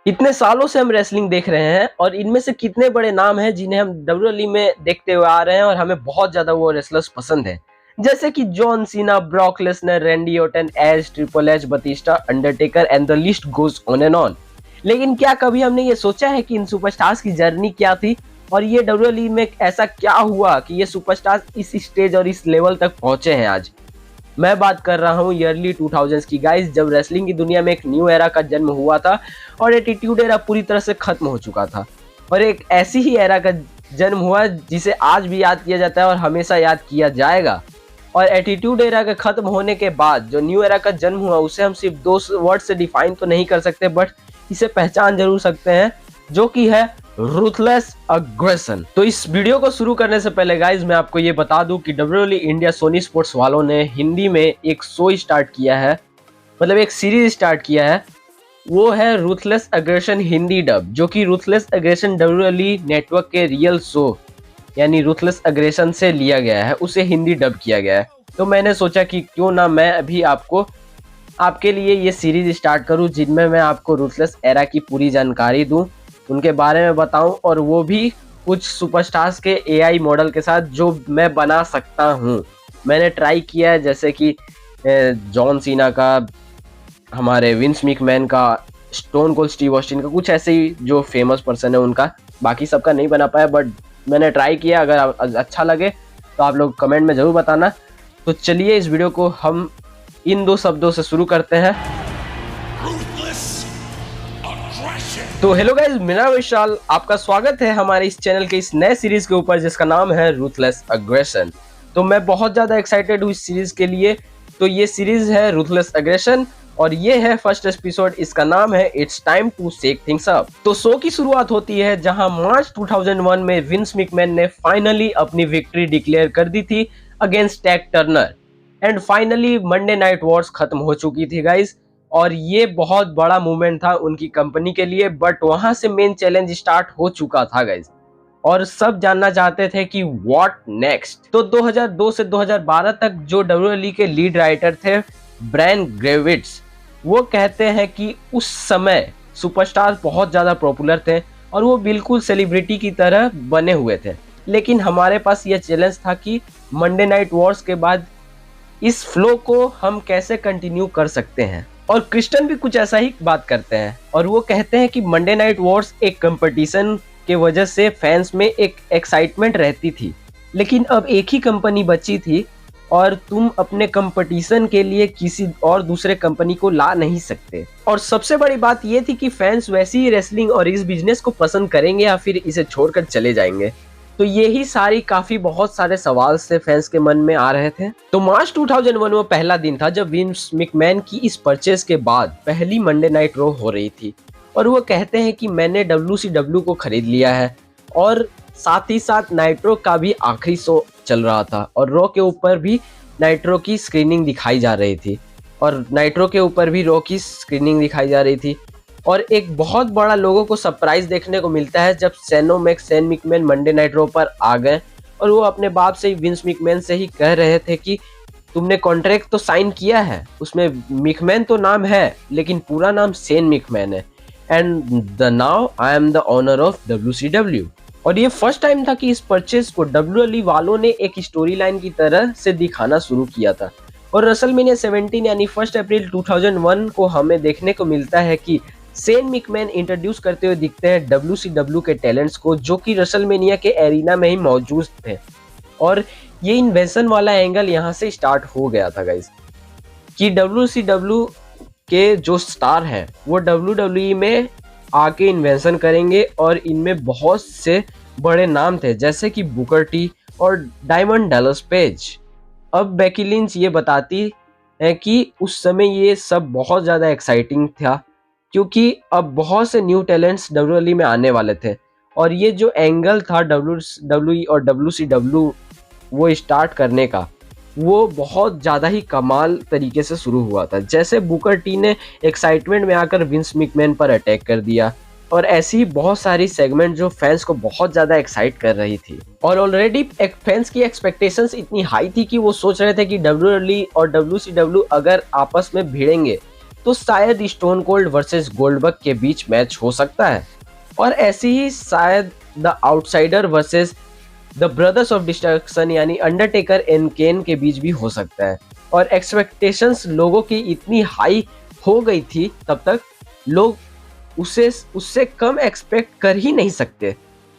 इतने सालों से हम रेसलिंग देख रहे हैं और इनमें से कितने बड़े नाम हैं जिन्हें हम डब्ल्यूडब्ल्यूई में देखते हुए आ रहे हैं और हमें बहुत ज्यादा वो रेसलर्स पसंद है, जैसे कि John Cena, Brock Lesnar, Randy Orton, Edge, Triple H, Batista, Undertaker and the list goes on and on. लेकिन क्या कभी हमने ये सोचा है कि इन सुपरस्टार्स की जर्नी क्या थी और ये डब्ल्यूडब्ल्यूई में ऐसा क्या हुआ कि ये सुपरस्टार्स इस स्टेज और इस लेवल तक पहुंचे हैं आज। मैं बात कर रहा हूँ ईयरली 2000s की गाइस, जब रेसलिंग की दुनिया में एक न्यू एरा का जन्म हुआ था और एटीट्यूड एरा पूरी तरह से खत्म हो चुका था और एक ऐसी ही एरा का जन्म हुआ जिसे आज भी याद किया जाता है और हमेशा याद किया जाएगा। और एटीट्यूड एरा के खत्म होने के बाद जो न्यू एरा का जन्म हुआ उसे हम सिर्फ दो वर्ड से डिफाइन तो नहीं कर सकते, बट इसे पहचान जरूर सकते हैं, जो कि है रूथलेस अग्रेशन। तो इस वीडियो को शुरू करने से पहले गाइज मैं आपको ये बता दूं कि डब्ल्यूडब्ल्यूई इंडिया सोनी स्पोर्ट्स वालों ने हिंदी में एक शो स्टार्ट किया है, मतलब एक सीरीज स्टार्ट किया है। वो है रूथलेस अग्रेशन हिंदी डब, जो कि रूथलेस अग्रेशन डब्ल्यूडब्ल्यूई नेटवर्क के रियल शो यानी रूथलेस अग्रेशन से लिया गया है, उसे हिंदी डब किया गया है। तो मैंने सोचा कि क्यों ना मैं अभी आपके लिए ये सीरीज स्टार्ट करूं जिनमें मैं आपको रूथलेस एरा की पूरी जानकारी दूं, उनके बारे में बताऊं और वो भी कुछ सुपरस्टार्स के एआई मॉडल के साथ जो मैं बना सकता हूं। मैंने ट्राई किया है, जैसे कि जॉन सीना का, हमारे विंस मैकमैन का, स्टोन कोल्ड स्टीव ऑस्टिन का, कुछ ऐसे ही जो फेमस पर्सन है उनका। बाकी सबका नहीं बना पाया, बट मैंने ट्राई किया। अगर अच्छा लगे तो आप लोग कमेंट में ज़रूर बताना। तो चलिए इस वीडियो को हम इन दो शब्दों से शुरू करते हैं। तो हेलो गाइस, मेरा विशाल, आपका स्वागत है हमारे इस चैनल के इस नए सीरीज के ऊपर जिसका नाम है रूथलेस अग्रेशन। तो मैं बहुत ज़्यादा एक्साइटेड हूँ इस सीरीज के लिए। तो ये सीरीज है रूथलेस अग्रेशन और ये है फर्स्ट एपिसोड। इसका नाम है it's time to shake things up. तो शो की शुरुआत होती है जहां मार्च 2001 में विंस मैकमैन ने फाइनली अपनी विक्ट्री डिक्लेयर कर दी थी against Ted Turner and finally Monday Night Wars खत्म हो चुकी थी गाइस। और ये बहुत बड़ा मूवमेंट था उनकी कंपनी के लिए, बट वहां से मेन चैलेंज स्टार्ट हो चुका था गाइस और सब जानना चाहते थे कि व्हाट नेक्स्ट। तो 2002 से 2012 तक जो डब्ल्यूडब्ल्यूई के लीड राइटर थे ब्रायन ग्रेविट्स, वो कहते हैं कि उस समय सुपरस्टार बहुत ज़्यादा पॉपुलर थे और वो बिल्कुल सेलिब्रिटी की तरह बने हुए थे। लेकिन हमारे पास ये चैलेंज था कि मंडे नाइट वॉर्स के बाद इस फ्लो को हम कैसे कंटिन्यू कर सकते हैं। और क्रिस्टन भी कुछ ऐसा ही बात करते हैं और वो कहते हैं कि मंडे नाइट वॉर्स एक कंपटीशन के वजह से फैंस में एक एक्साइटमेंट रहती थी, लेकिन अब एक ही कंपनी बची थी और तुम अपने कंपटीशन के लिए किसी और दूसरे कंपनी को ला नहीं सकते। और सबसे बड़ी बात ये थी कि फैंस वैसी ही रेसलिंग और इस बिजनेस को पसंद करेंगे या फिर इसे छोड़कर चले जाएंगे। तो ये ही सारी बहुत सारे सवाल से फैंस के मन में आ रहे थे। तो मार्च 2001 वो पहला दिन था जब विंस मैकमैन की इस परचेज के बाद पहली मंडे नाइट रॉ हो रही थी और वो कहते हैं कि मैंने WCW को खरीद लिया है और साथ ही साथ नाइट्रो का भी आखिरी शो चल रहा था और रॉ के ऊपर भी नाइट्रो की स्क्रीनिंग दिखाई जा रही थी और नाइट्रो के ऊपर भी रॉ की स्क्रीनिंग दिखाई जा रही थी। और एक बहुत बड़ा लोगों को सरप्राइज देखने को मिलता है जब Sen McMahon Monday Night Raw पर आ गए और वो अपने बाप से ही, विंस मैकमैन से ही कह रहे थे कि तुमने कॉन्ट्रैक्ट तो साइन किया है, उसमें मैकमैन तो नाम है लेकिन पूरा नाम सेन मैकमैन है and the now I am the owner of WCW। और ये फर्स्ट टाइम था कि इस परचेज को डब्ल्यूडब्ल्यूई वालों ने एक स्टोरी लाइन की तरह से दिखाना शुरू किया था। और रेसलमेनिया 17 यानी 1 अप्रैल 2001 को हमें देखने को मिलता है कि सेन मैकमैन इंट्रोड्यूस करते हुए दिखते हैं WCW के टैलेंट्स को, जो कि रेसलमेनिया के एरिना में ही मौजूद थे। और ये इन्वेंशन वाला एंगल यहाँ से स्टार्ट हो गया था गाइस कि WCW के जो स्टार हैं वो WWE में आके इन्वेंशन करेंगे और इनमें बहुत से बड़े नाम थे जैसे कि बुकर टी और डायमंड डैलस पेज। अब बेकी लिंच ये बताती है कि उस समय ये सब बहुत ज़्यादा एक्साइटिंग था क्योंकि अब बहुत से न्यू टैलेंट्स WWE में आने वाले थे और ये जो एंगल था WWE और WCW वो स्टार्ट करने का, वो बहुत ज़्यादा ही कमाल तरीके से शुरू हुआ था। जैसे बुकर टी ने एक्साइटमेंट में आकर विंस मैकमैन पर अटैक कर दिया और ऐसी बहुत सारी सेगमेंट जो फैंस को बहुत ज़्यादा एक्साइट कर रही थी। और ऑलरेडी फैंस की एक्सपेक्टेशंस इतनी हाई थी कि वो सोच रहे थे कि WWE और WCW अगर आपस में भिड़ेंगे तो तो शायद स्टोन कोल्ड वर्सेस गोल्डबर्ग के बीच मैच हो सकता है, और ऐसे ही शायद the outsider versus the brothers of destruction यानी अंडरटेकर एंड केन के बीच भी हो सकता है। और एक्सपेक्टेशंस लोगों की इतनी हाई हो गई थी, तब तक लोग उससे कम एक्सपेक्ट कर ही नहीं सकते।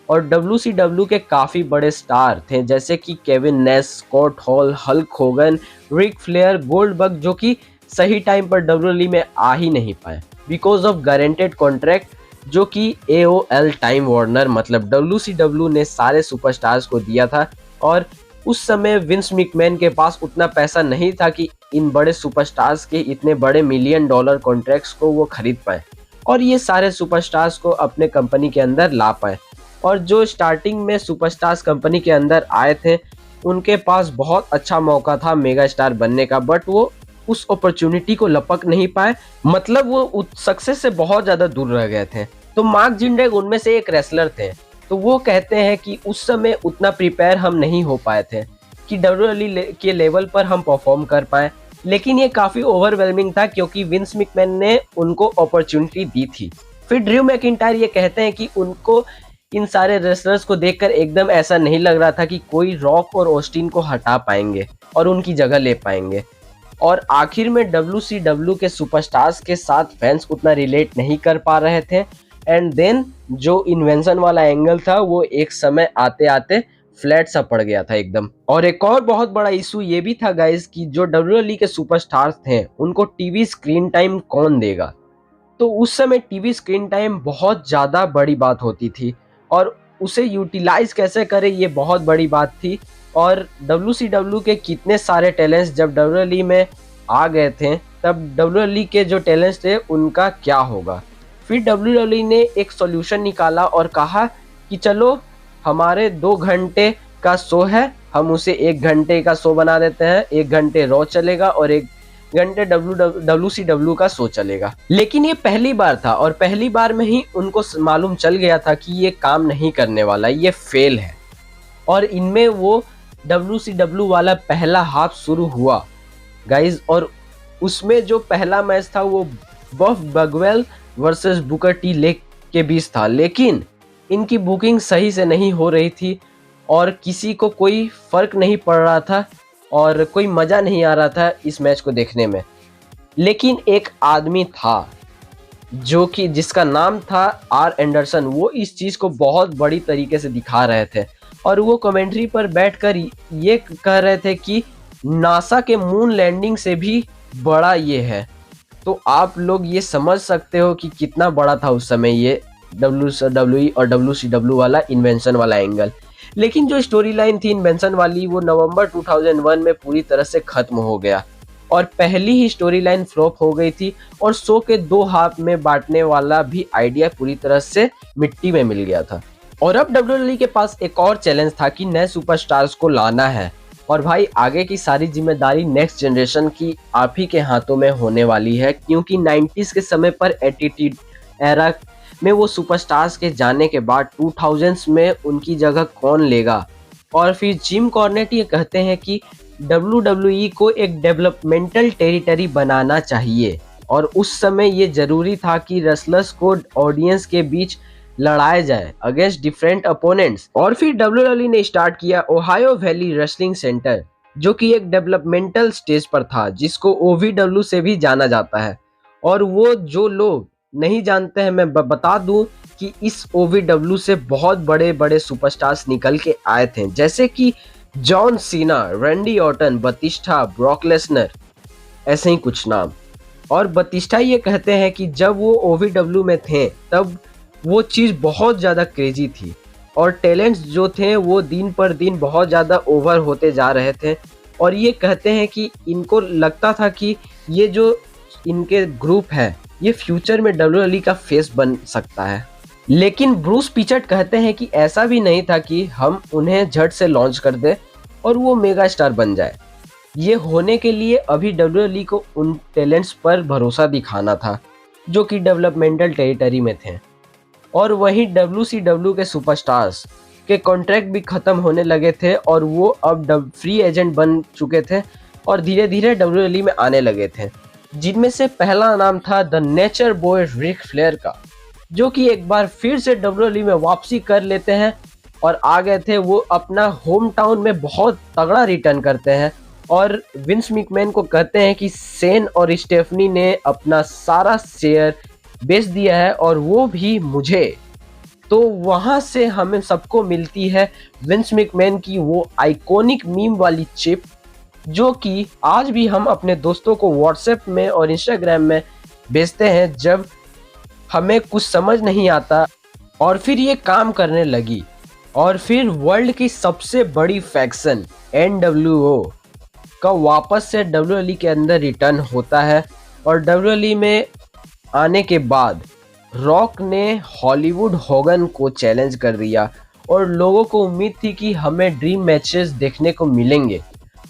और WCW के काफ़ी बड़े स्टार थे, जैसे कि Kevin Nash, Scott Hall, Hulk Hogan, Ric Flair, Goldberg, जो कि सही टाइम पर WWE में आ ही नहीं पाए बिकॉज ऑफ गारंटेड कॉन्ट्रैक्ट जो कि AOL टाइम वार्नर मतलब WCW ने सारे सुपरस्टार्स को दिया था। और उस समय विंस मैकमैन के पास उतना पैसा नहीं था कि इन बड़े सुपरस्टार्स के इतने बड़े $1 मिलियन कॉन्ट्रैक्ट्स को वो खरीद पाए और ये सारे सुपरस्टार्स को अपने कंपनी के अंदर ला पाए। और जो स्टार्टिंग में सुपरस्टार्स कंपनी के अंदर आए थे, उनके पास बहुत अच्छा मौका था मेगा स्टार बनने का, बट वो उस अपॉर्चुनिटी को लपक नहीं पाए, मतलब वो सक्सेस से बहुत ज़्यादा दूर रह गए थे। तो मार्क जिंडेग उनमें से एक रेसलर थे, तो वो कहते हैं कि उस समय उतना प्रिपेयर हम नहीं हो पाए थे कि WWE के लेवल पर हम परफॉर्म कर पाए, लेकिन ये काफ़ी ओवरवेलमिंग था क्योंकि विंस मैकमैन ने उनको अपॉर्चुनिटी दी थी। फिर ड्रू मैकिंटायर ये कहते हैं कि उनको इन सारे रेसलर्स को देखकर एकदम ऐसा नहीं लग रहा था कि कोई रॉक और ऑस्टिन को हटा पाएंगे और उनकी जगह ले पाएंगे। और आखिर में WCW के सुपरस्टार्स के साथ फैंस उतना रिलेट नहीं कर पा रहे थे, एंड देन जो इन्वेंशन वाला एंगल था वो एक समय आते आते फ्लैट सा पड़ गया था एकदम। और एक और बहुत बड़ा इशू ये भी था गाइस कि जो WWE के सुपरस्टार्स थे उनको टीवी स्क्रीन टाइम कौन देगा। तो उस समय टीवी स्क्रीन टाइम बहुत ज़्यादा बड़ी बात होती थी और उसे यूटिलाइज कैसे करें ये बहुत बड़ी बात थी। और WCW के कितने सारे टैलेंट्स जब WWE में आ गए थे, तब WWE के जो टैलेंट्स थे उनका क्या होगा। फिर WWE ने एक सॉल्यूशन निकाला और कहा कि चलो हमारे 2 घंटे का शो है, हम उसे 1 घंटे का शो बना देते हैं। 1 घंटे रॉ चलेगा और 1 घंटे WCW का शो चलेगा। लेकिन ये पहली बार था और पहली बार में ही उनको मालूम चल गया था कि ये काम नहीं करने वाला, ये फेल है। और इनमें वो WCW वाला पहला हाफ शुरू हुआ गाइज, और उसमें जो पहला मैच था वो बफ बगवेल वर्सेस बुकर टी लेग के बीच था, लेकिन इनकी बुकिंग सही से नहीं हो रही थी और किसी को कोई फर्क नहीं पड़ रहा था और कोई मज़ा नहीं आ रहा था इस मैच को देखने में। लेकिन एक आदमी था जो कि जिसका नाम था आर एंडरसन, वो इस चीज़ को बहुत बड़ी तरीके से दिखा रहे थे और वो कमेंट्री पर बैठकर ये कह रहे थे कि नासा के मून लैंडिंग से भी बड़ा ये है। तो आप लोग ये समझ सकते हो कि कितना बड़ा था उस समय ये WWE और WCW वाला इन्वेंशन वाला एंगल। लेकिन जो स्टोरी लाइन थी इन्वेंशन वाली वो नवंबर 2001 में पूरी तरह से खत्म हो गया और पहली ही स्टोरी लाइन फ्लॉप हो गई थी और शो के 2 हाफ में बांटने वाला भी आइडिया पूरी तरह से मिट्टी में मिल गया था। और अब WWE के पास एक और चैलेंज था कि नए सुपरस्टार्स को लाना है और भाई आगे की सारी जिम्मेदारी नेक्स्ट जनरेशन की आप ही के हाथों में होने वाली है, क्योंकि 90s के समय पर एटीट्यूड एरा में वो सुपरस्टार्स के जाने के बाद 2000s में उनकी जगह कौन लेगा। और फिर जिम कॉर्नेट ये कहते हैं कि WWE को एक डेवलपमेंटल टेरिटरी बनाना चाहिए और उस समय ये जरूरी था कि रेसलर्स को ऑडियंस के बीच लड़ाया जाए अगेंस्ट डिफरेंट अपोनेंट्स। और फिर WWE ने स्टार्ट किया ओहायो वैली रेसलिंग सेंटर, जो कि एक डेवलपमेंटल स्टेज पर था जिसको OVW से भी जाना जाता है। और वो जो लोग नहीं जानते हैं मैं बता दूं कि इस OVW से बहुत बड़े बड़े सुपरस्टार्स निकल के आए थे, जैसे कि John Cena, Randy Orton, Batista, Brock Lesnar, ऐसे ही कुछ नाम। और बतिस्टा ये कहते हैं कि जब वो OVW में थे तब वो चीज़ बहुत ज़्यादा क्रेजी थी और टैलेंट्स जो थे वो दिन पर दिन बहुत ज़्यादा ओवर होते जा रहे थे। और ये कहते हैं कि इनको लगता था कि ये जो इनके ग्रुप है ये फ्यूचर में WWE का फेस बन सकता है। लेकिन ब्रूस पिचट कहते हैं कि ऐसा भी नहीं था कि हम उन्हें झट से लॉन्च कर दें और वो मेगा स्टार बन जाए। ये होने के लिए अभी WWE को उन टैलेंट्स पर भरोसा दिखाना था जो कि डेवलपमेंटल टेरिटरी में थे। और वहीं WCW के सुपरस्टार्स के कॉन्ट्रैक्ट भी ख़त्म होने लगे थे और वो अब फ्री एजेंट बन चुके थे और धीरे धीरे WWE में आने लगे थे। जिनमें से पहला नाम था the nature boy Ric Flair का, जो कि एक बार फिर से डब्ल्यूडब्ल्यूई में वापसी कर लेते हैं और आ गए थे। वो अपना होम टाउन में बहुत तगड़ा रिटर्न करते हैं और विंस मैकमैन को कहते हैं कि सेन और स्टेफनी ने अपना सारा शेयर बेच दिया है और वो भी मुझे। तो वहां से हमें सबको मिलती है विंस मैकमैन की वो आइकॉनिक मीम वाली चिप, जो कि आज भी हम अपने दोस्तों को व्हाट्सएप में और इंस्टाग्राम में भेजते हैं जब हमें कुछ समझ नहीं आता। और फिर ये काम करने लगी और फिर वर्ल्ड की सबसे बड़ी फैक्शन NWO का वापस से डब्ल्यूडब्ल्यूई के अंदर रिटर्न होता है। और डब्ल्यूडब्ल्यूई में आने के बाद रॉक ने हॉलीवुड होगन को चैलेंज कर दिया और लोगों को उम्मीद थी कि हमें ड्रीम मैचेस देखने को मिलेंगे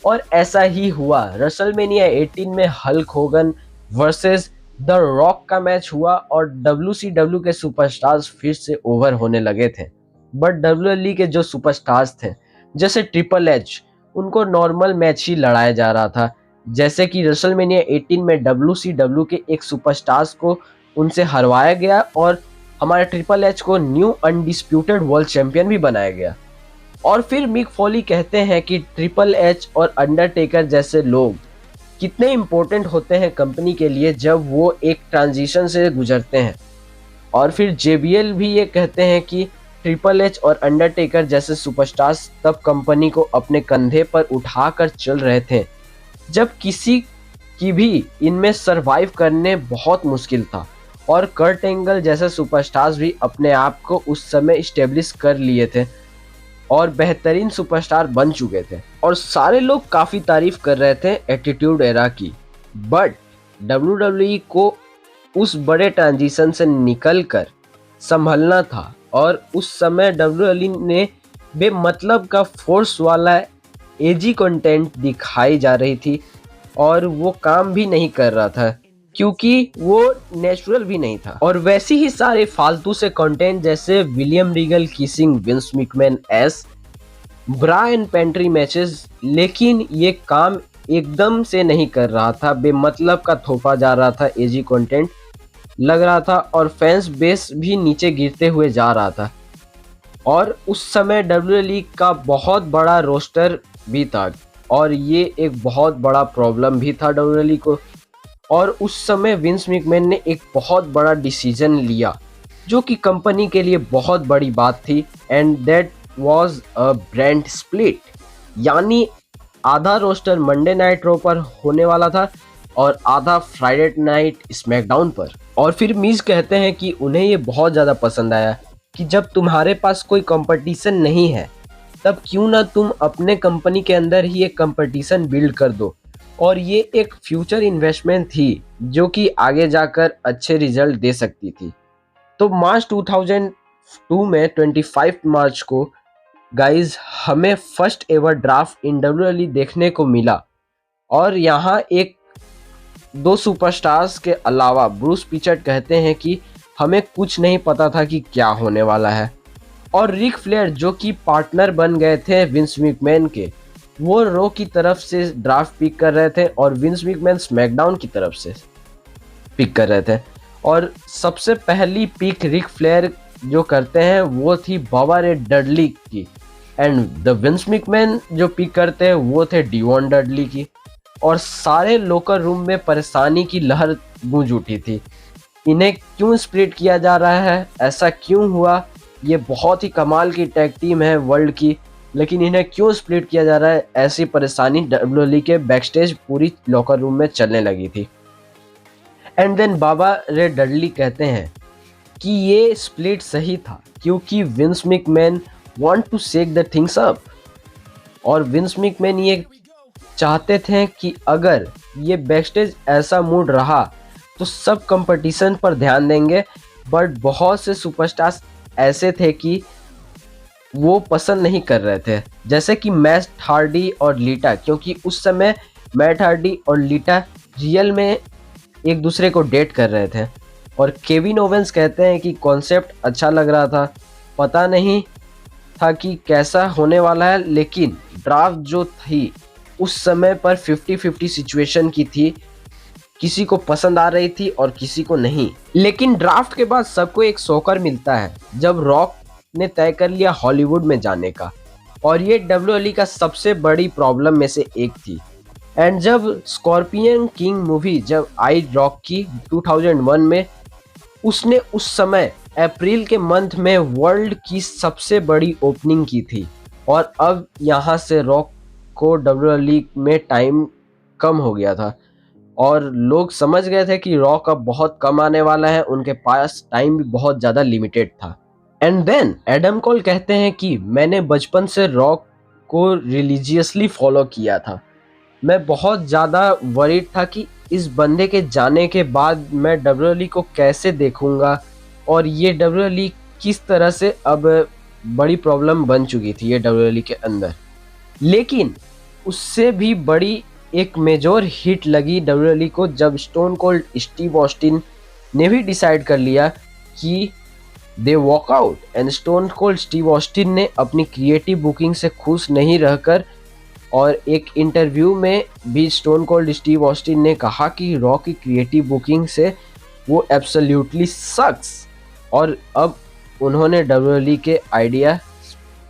और ऐसा ही हुआ। रेसलमेनिया 18 में Hulk Hogan versus the rock का मैच हुआ और WCW के सुपरस्टार्स फिर से ओवर होने लगे थे। बट डब्ल्यूडब्ल्यूई के जो सुपरस्टार्स थे जैसे ट्रिपल एच, उनको नॉर्मल मैच ही लड़ाया जा रहा था। जैसे कि रेसलमेनिया 18 में WCW के एक सुपरस्टार्स को उनसे हरवाया गया और हमारे ट्रिपल एच को न्यू अनडिस्प्यूटेड वर्ल्ड चैंपियन भी बनाया गया। और फिर मिक फॉली कहते हैं कि ट्रिपल एच और अंडरटेकर जैसे लोग कितने इम्पोर्टेंट होते हैं कंपनी के लिए जब वो एक ट्रांजिशन से गुजरते हैं। और फिर JBL भी ये कहते हैं कि ट्रिपल एच और अंडरटेकर जैसे सुपरस्टार्स तब कंपनी को अपने कंधे पर उठाकर चल रहे थे जब किसी की भी इनमें सरवाइव करने बहुत मुश्किल था। और कर्ट एंगल जैसे सुपरस्टार्स भी अपने आप को उस समय स्टेब्लिश कर लिए थे और बेहतरीन सुपरस्टार बन चुके थे और सारे लोग काफ़ी तारीफ कर रहे थे एटीट्यूड एरा की। बट WWE को उस बड़े ट्रांजिशन से निकलकर संभलना था और उस समय WWE ने बेमतलब का फोर्स वाला एजी कंटेंट दिखाई जा रही थी और वो काम भी नहीं कर रहा था क्योंकि वो नेचुरल भी नहीं था। और वैसे ही सारे फालतू से कंटेंट जैसे William Regal kissing Vince McMahon S bra and pantry matches, लेकिन ये काम एकदम से नहीं कर रहा था। बेमतलब का थोपा जा रहा था, एजी कंटेंट लग रहा था और फैंस बेस भी नीचे गिरते हुए जा रहा था। और उस समय WWE का बहुत बड़ा रोस्टर भी था और ये एक बहुत बड़ा प्रॉब्लम भी था WWE को। और उस समय विंस मैकमैन ने एक बहुत बड़ा डिसीजन लिया जो कि कंपनी के लिए बहुत बड़ी बात थी, and that was a brand split. यानी आधा रोस्टर मंडे नाइट रो पर होने वाला था और आधा फ्राइडे नाइट स्मैकडाउन पर। और फिर मीज कहते हैं कि उन्हें ये बहुत ज़्यादा पसंद आया कि जब तुम्हारे पास कोई कंपटीशन नहीं है तब क्यों ना तुम अपने कंपनी के अंदर ही एक कंपटीशन बिल्ड कर दो। और ये एक फ्यूचर इन्वेस्टमेंट थी जो कि आगे जाकर अच्छे रिजल्ट दे सकती थी। तो मार्च 2002 में 25 मार्च को गाइज हमें फर्स्ट एवर ड्राफ्ट इन WWE देखने को मिला और यहाँ एक दो सुपरस्टार्स के अलावा ब्रूस पिचर्ड कहते हैं कि हमें कुछ नहीं पता था कि क्या होने वाला है। और रिक फ्लेयर जो कि पार्टनर बन गए थे विंस मैकमैन के, वो रो की तरफ से ड्राफ्ट पिक कर रहे थे और विंस मैकमैन स्मैकडाउन की तरफ से पिक कर रहे थे। और सबसे पहली पिक रिक फ्लेयर जो करते हैं वो थी बाबा रे डडली की, एंड द विंस मैकमैन जो पिक करते हैं वो थे डिवॉन डडली की। और सारे लोकर रूम में परेशानी की लहर गूंज उठी थी। इन्हें क्यों स्प्लिट किया जा रहा है, ऐसा क्यों हुआ, ये बहुत ही कमाल की टैग टीम है वर्ल्ड की, लेकिन इन्हें क्यों स्प्लिट किया जा रहा है, ऐसी परेशानी WWE के बैकस्टेज पूरी लॉकर रूम में चलने लगी थी। एंड देन बाबा रे डडली कहते हैं कि ये स्प्लिट सही था क्योंकि Vince McMahon want to shake the things up. और विंस मैकमैन ये चाहते थे कि अगर ये बैकस्टेज ऐसा मूड रहा तो सब कंपटीशन पर ध्यान देंगे। बट बहुत से सुपरस्टार्स ऐसे थे कि वो पसंद नहीं कर रहे थे, जैसे कि मैट हार्डी और लीटा, क्योंकि उस समय मैट हार्डी और लीटा रियल में एक दूसरे को डेट कर रहे थे। और केविन ओवेंस कहते हैं कि कॉन्सेप्ट अच्छा लग रहा था, पता नहीं था कि कैसा होने वाला है, लेकिन ड्राफ्ट जो थी उस समय पर 50-50 सिचुएशन की थी किसी को पसंद आ रही थी और किसी को नहीं। लेकिन ड्राफ्ट के बाद सबको एक शॉकर मिलता है जब रॉक ने तय कर लिया हॉलीवुड में जाने का, और ये डब्ल्यूडब्ल्यूई का सबसे बड़ी प्रॉब्लम में से एक थी। एंड जब स्कॉर्पियन किंग मूवी जब आई रॉक की 2001 में, उसने उस समय अप्रैल के मंथ में वर्ल्ड की सबसे बड़ी ओपनिंग की थी, और अब यहाँ से रॉक को डब्ल्यूडब्ल्यूई में टाइम कम हो गया था और लोग समझ गए थे कि रॉक अब बहुत कम आने वाला है, उनके पास टाइम भी बहुत ज़्यादा लिमिटेड था। एंड देन एडम कोल कहते हैं कि मैंने बचपन से रॉक को रिलीजियसली फॉलो किया था। मैं बहुत ज़्यादा वरीड था कि इस बंदे के जाने के बाद मैं डब्ल्यूडब्ल्यूई को कैसे देखूंगा, और ये डब्ल्यूडब्ल्यूई किस तरह से अब बड़ी प्रॉब्लम बन चुकी थी ये डब्ल्यूडब्ल्यूई के अंदर। लेकिन उससे भी बड़ी एक मेजर हिट लगी डब्ल्यूडब्ल्यूई को जब स्टोन कोल्ड स्टीव ऑस्टिन ने भी डिसाइड कर लिया कि they walk out, and stone cold Steve Austin ने अपनी क्रिएटिव बुकिंग से खुश नहीं रहकर, और एक इंटरव्यू में भी स्टोन कोल्ड स्टीव ऑस्टिन ने कहा कि रॉ की क्रिएटिव बुकिंग से वो एब्सोल्युटली सक्स, और अब उन्होंने डब्ल्यूडब्ल्यूई के आइडिया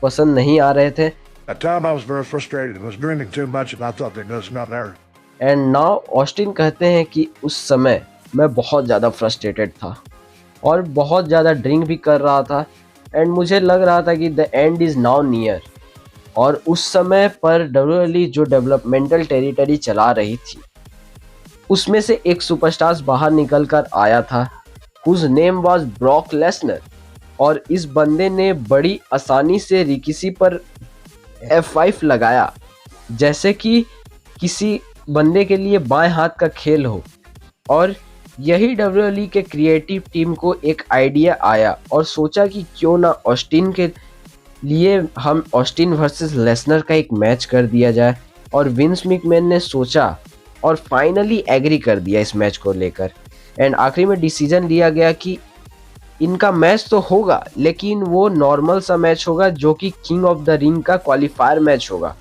पसंद नहीं आ रहे थे। At time I was very frustrated. I was drinking too much and I thought there was nothing there. And now Austin कहते हैं कि उस समय मैं बहुत ज़्यादा फ्रस्ट्रेटेड था और बहुत ज़्यादा ड्रिंक भी कर रहा था, एंड मुझे लग रहा था कि the end is now near. और उस समय पर डब्ल्यूडब्ल्यूई जो डेवलपमेंटल टेरिटरी चला रही थी, उसमें से एक सुपरस्टार बाहर निकल कर आया था whose name was Brock Lesnar, और इस बंदे ने बड़ी आसानी से रिकिसी पर F5 लगाया जैसे कि किसी बंदे के लिए बाएं हाथ का खेल हो। और यही डब्ल्यूडब्ल्यूई के क्रिएटिव टीम को एक आइडिया आया और सोचा कि क्यों ना ऑस्टिन के लिए हम ऑस्टिन वर्सेस लेसनर का एक मैच कर दिया जाए। और विंस मैकमैन ने सोचा और फाइनली एग्री कर दिया इस मैच को लेकर, एंड आखिरी में डिसीजन लिया गया कि इनका मैच तो होगा लेकिन वो नॉर्मल सा मैच होगा जो कि किंग ऑफ द रिंग का क्वालिफायर मैच होगा।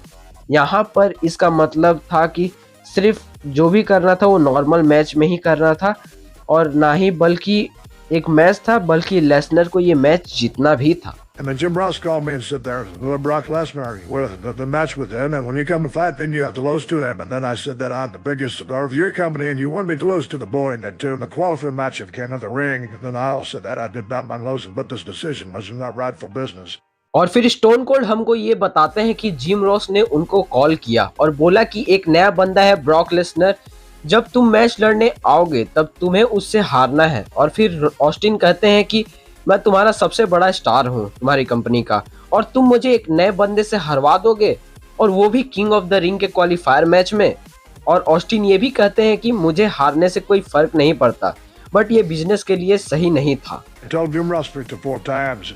यहाँ पर इसका मतलब था कि सिर्फ जो भी करना था वो नॉर्मल मैच में ही करना था, और ना ही बल्कि एक मैच था, बल्कि लेसनर को ये मैच जीतना भी था। And then Jim Ross called me and said, "There's Brock Lesnar with the match with him, and when you come to fight, then you have to lose to him." And then I said that I'm the biggest star of your company, and you want me to lose to the boy and then to the qualifying match of King of the Ring. And then I also said that I did not mind losing, but this decision was not right for business. और फिर stone cold हमको ये बताते हैं कि gym Ross ने उनको call किया और बोला कि एक नया बंदा है ब्रॉक लेसनर, जब तुम मैच लड़ने आओगे तब तुम्हें उससे हारना है। और फिर ऑस्टिन कहते हैं कि मैं तुम्हारा सबसे बड़ा स्टार हूँ तुम्हारी कंपनी का, और तुम मुझे एक नए बंदे से हरवा दोगे, और वो भी किंग ऑफ द रिंग के क्वालिफायर मैच में। और ऑस्टिन ये भी कहते हैं कि मुझे हारने से कोई फर्क नहीं पड़ता, बट ये बिजनेस के लिए सही नहीं था। I told Jim Ross 4 times,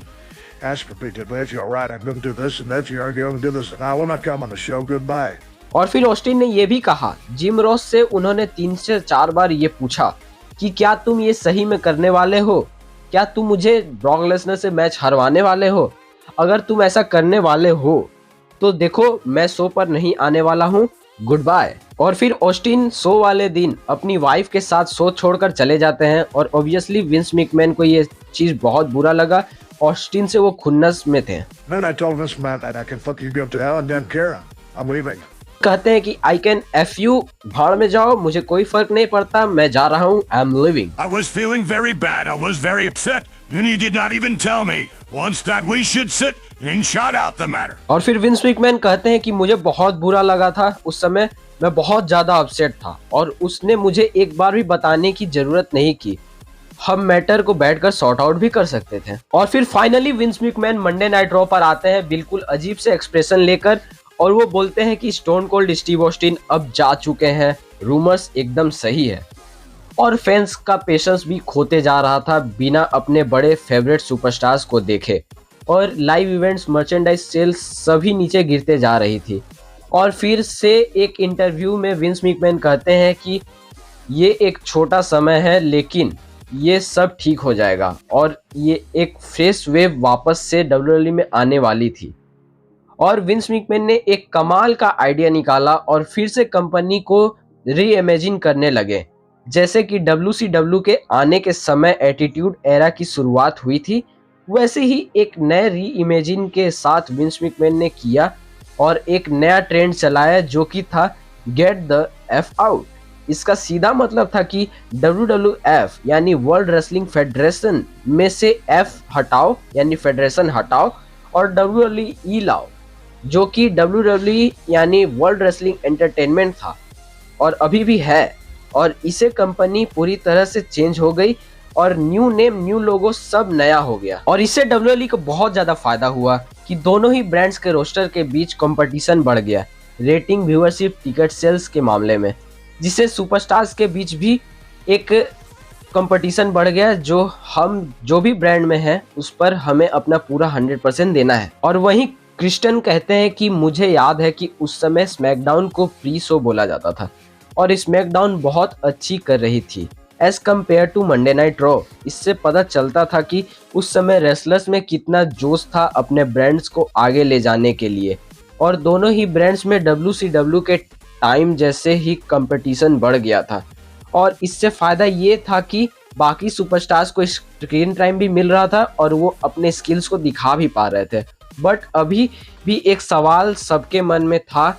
asked repeatedly, if you're right, I'm going to do this, and if you're going to do this, and I will not come on the show. Goodbye. और फिर Austin ने ये भी कहा, gym Ross से उन्होंने 3 से 4 बार ये पूछा कि क्या तुम ये सही में करने वाले हो, क्या तुम मुझे ब्रॉक लेसनर से मैच हरवाने वाले हो? अगर तुम ऐसा करने वाले हो तो देखो मैं शो पर नहीं आने वाला हूँ, गुड बाय। और फिर ऑस्टिन शो वाले दिन अपनी वाइफ के साथ शो छोड़कर चले जाते हैं, और ऑब्वियसली विंस मैकमैन को ये चीज बहुत बुरा लगा। ऑस्टिन से वो खुन्नस में थे। Then I told Vince McMahon that I can fuck you go to hell and then care. I'm leaving. कहते हैं कि आई कैन एफ यू, भाड़ में जाओ, मुझे कोई फर्क नहीं पड़ता, मैं जा रहा हूँ, I am living. I was feeling very bad. I was very upset, and he did not even tell me once that we should sit and shout out the matter. और फिर विंस मैकमैन कहते हैं कि मुझे बहुत बुरा लगा था उस समय, मैं बहुत ज्यादा अपसेट था, और उसने मुझे एक बार भी बताने की जरूरत नहीं की, हम मैटर को बैठकर सॉर्ट आउट भी कर सकते थे। और फिर finally Vince McMahon Monday Night Raw पर आते हैं बिल्कुल अजीब से एक्सप्रेशन लेकर, और वो बोलते हैं कि स्टोन कोल्ड स्टीव ऑस्टिन अब जा चुके हैं, रूमर्स एकदम सही है। और फैंस का पेशेंस भी खोते जा रहा था बिना अपने बड़े फेवरेट सुपरस्टार्स को देखे, और लाइव इवेंट्स, मर्चेंडाइज सेल्स सभी नीचे गिरते जा रही थी। और फिर से एक इंटरव्यू में विंस मैकमैन कहते हैं कि ये एक छोटा समय है लेकिन ये सब ठीक हो जाएगा, और ये एक फ्रेश वेव वापस से डब्ल्यूडब्ल्यूई में आने वाली थी। और विंस मैकमैन ने एक कमाल का आइडिया निकाला और फिर से कंपनी को री इमेजिन करने लगे, जैसे कि WCW के आने के समय एटीट्यूड एरा की शुरुआत हुई थी, वैसे ही एक नए री इमेजिन के साथ विंस मैकमैन ने किया और एक नया ट्रेंड चलाया जो कि था गेट द एफ आउट। इसका सीधा मतलब था कि WWF यानी वर्ल्ड रेसलिंग फेडरेशन में से एफ हटाओ यानी फेडरेशन हटाओ और WWE लाओ, जो कि WWE यानी वर्ल्ड रेसलिंग एंटरटेनमेंट था और अभी भी है। और इसे कंपनी पूरी तरह से चेंज हो गई और न्यू नेम न्यू लोगो सब नया हो गया और इससे WWE को बहुत ज़्यादा फायदा हुआ कि दोनों ही ब्रांड्स के रोस्टर के बीच कंपटीशन बढ़ गया रेटिंग, व्यूअरशिप, टिकट सेल्स के मामले में, जिससे सुपरस्टार्स के बीच भी एक कंपटीशन बढ़ गया जो भी ब्रांड में है उस पर हमें अपना पूरा 100% देना है। और वहीं क्रिस्टन कहते हैं कि मुझे याद है कि उस समय स्मैकडाउन को प्री शो बोला जाता था और स्मैकडाउन बहुत अच्छी कर रही थी as compare to Monday Night Raw. इससे पता चलता था कि उस समय रेसलर्स में कितना जोश था अपने ब्रांड्स को आगे ले जाने के लिए और दोनों ही ब्रांड्स में WCW के टाइम जैसे ही कंपटीशन बढ़ गया था और इससे फ़ायदा ये था कि बाकी सुपरस्टार्स को स्क्रीन टाइम भी मिल रहा था और वो अपने स्किल्स को दिखा भी पा रहे थे। बट अभी भी एक सवाल सबके मन में था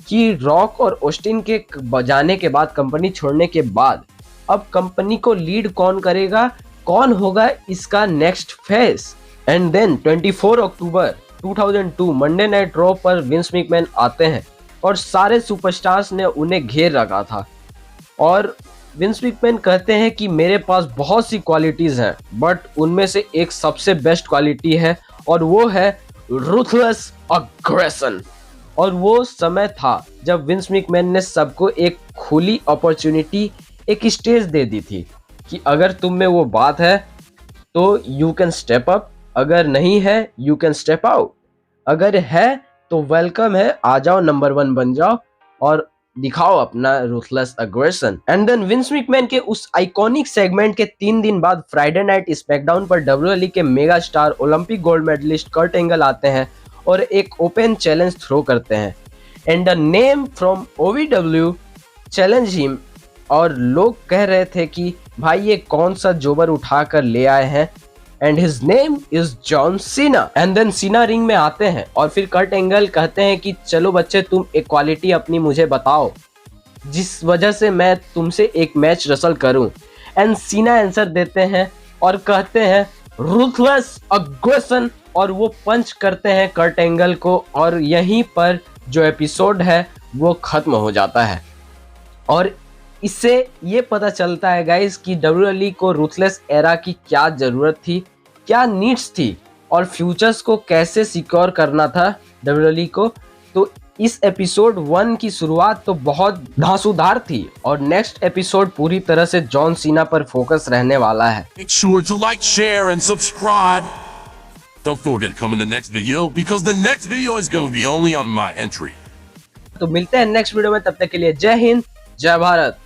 कि रॉक और ऑस्टिन के बजाने के बाद, कंपनी छोड़ने के बाद, अब कंपनी को लीड कौन करेगा, कौन होगा इसका next face. And then 24 October 2002 Monday Night Raw पर विंस मैकमैन आते हैं और सारे सुपरस्टार्स ने उन्हें घेर रखा था और विंस मैकमैन कहते हैं कि मेरे पास बहुत सी क्वालिटीज हैं बट उनमें से एक सबसे बेस्ट क्वालिटी है और वो है रूथलेस अग्रेशन। और वो समय था जब विंस मैकमैन ने सबको एक खुली अपॉर्चुनिटी, एक स्टेज दे दी थी कि अगर तुम में वो बात है तो यू कैन स्टेप अप, अगर नहीं है यू कैन स्टेप आउट, अगर है तो वेलकम है, आ जाओ, नंबर 1 बन जाओ और दिखाओ अपना ruthless aggression. And then Vince McMahon के उस आइकॉनिक सेगमेंट के 3 दिन बाद फ्राइडे नाइट स्मैकडाउन पर WWE के mega star Olympic gold medalist Kurt Angle आते हैं और एक ओपन चैलेंज थ्रो करते हैं and the name from OVW challenge him. और लोग कह रहे थे कि भाई ये कौन सा जोबर उठा कर ले आए हैं and his name is John Cena. And then Cena ring में आते हैं और फिर कर्ट एंगल कहते हैं कि चलो बच्चे तुम एक क्वालिटी अपनी मुझे बताओ जिस वजह से मैं तुमसे एक मैच रसल करूं। एंड सीना आंसर देते हैं और कहते हैं रूथलेस अग्रेशन और वो पंच करते हैं कर्ट एंगल को और यहीं पर जो एपिसोड है वो खत्म हो जाता है। और इससे ये पता चलता है गाइस कि WWE को रूथलेस एरा की क्या ज़रूरत थी, क्या नीड्स थी और फ्यूचर्स को कैसे सिक्योर करना था WWE को। तो इस एपिसोड 1 की शुरुआत तो बहुत धांसूदार थी और नेक्स्ट एपिसोड पूरी तरह से जॉन सीना पर फोकस रहने वाला है। Make sure to like, share, and subscribe. Don't forget to come in the next video because the next video is going to be only on my entry. तो मिलते हैं नेक्स्ट वीडियो में, तब तक के लिए जय हिंद, जय भारत।